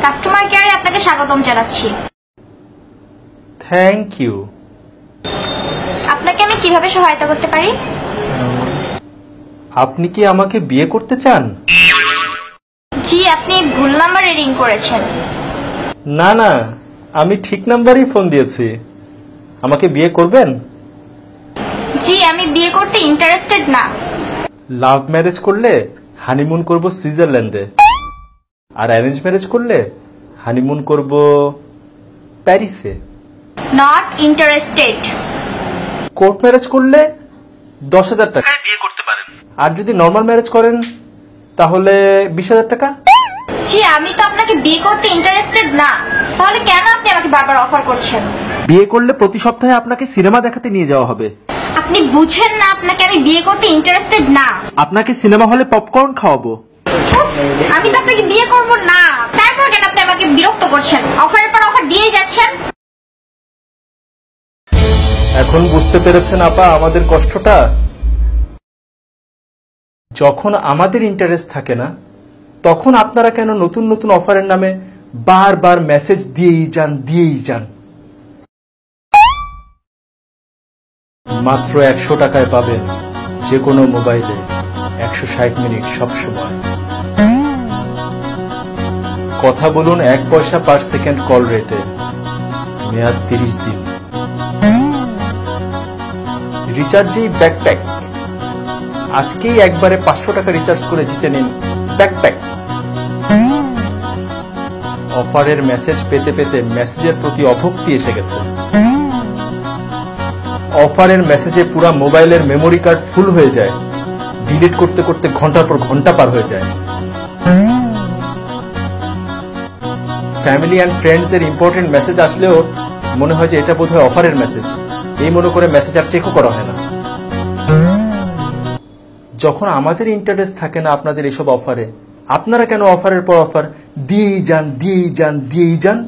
Customer কেয়ারে আপনাকে স্বাগতম জানাচ্ছি। Thank you. আপনাকে আমি কিভাবে সহায়তা করতে পারি? আপনি কি আমাকে বিয়ে করতে চান? জি, আপনি ভুল নাম্বারে রিং করেছেন। না না, আমি ঠিক নাম্বারেই ফোন দিয়েছি। আমাকে বিয়ে করবেন? জি, আমি বিয়ে করতে ইন্টারেস্টেড না। লাভ ম্যারেজ করলে হানিমুন করব সুইজারল্যান্ডে, আর অ্যারেঞ্জ ম্যারেজ করলে হানিমুন করব প্যারিসে। Not interested. কোর্ট ম্যারেজ করলে 10,000 টাকায় বিয়ে করতে পারেন, আর যদি নর্মাল ম্যারেজ করেন তাহলে 20,000 টাকা। জি, আমি তো আপনাকে বিয়ে করতে ইন্টারেস্টেড না, তাহলে কেন আপনি আমাকে বারবার অফার করছেন? বিয়ে করলে প্রতি সপ্তাহে আপনাকে সিনেমা দেখাতে নিয়ে যাওয়া হবে। আপনি বুঝেন না আপনাকে আমি বিয়ে করতে ইন্টারেস্টেড না। আপনাকে সিনেমা হলে পপকর্ন খাওয়াবো। আমি তো আপনাকে বিয়ে করব না, তারপর কেন আপনি আমাকে বিরক্ত করছেন? অফারের পর অফার দিয়ে যাচ্ছেন। এখন বুঝতে পেরেছেন আপা আমাদের কষ্টটা? যখন আমাদের ইন্টারেস্ট থাকে না, তখন আপনারা কেন নতুন নতুন অফারের নামে বারবার মেসেজ দিয়েই যান। মাত্র 100 টাকায় পাবেন যে কোনো মোবাইলে 160 মিনিট সব সময়। কথা বলুন 1 পয়সা পার সেকেন্ড কল রেটে, মেয়াদ 30 দিন। রিচার্জেই ব্যাকপ্যাক। আজকেই একবারে 500 টাকা রিচার্জ করে জিতে নিন ব্যাকপ্যাক। অফারের মেসেজ পেতে পেতে মেসেজের প্রতি অভক্তি এসে গেছে। অফারের মেসেজে পুরো মোবাইলের মেমোরি কার্ড ফুল হয়ে যায়, ডিলিট করতে করতে ঘন্টার পর ঘন্টা পার হয়ে যায়। ফ্যামিলি অ্যান্ড ফ্রেন্ডস এর ইম্পর্টেন্ট মেসেজ আসলেও মনে হয় যে এটা বোধহয় অফারের মেসেজ, এই মনে করে মেসেজ আর চেকও করা হয় না। যখন আমাদের ইন্টারেস্ট থাকে না আপনাদের এসব অফারে, আপনারা কেন অফারের পর অফার দিয়েই যান?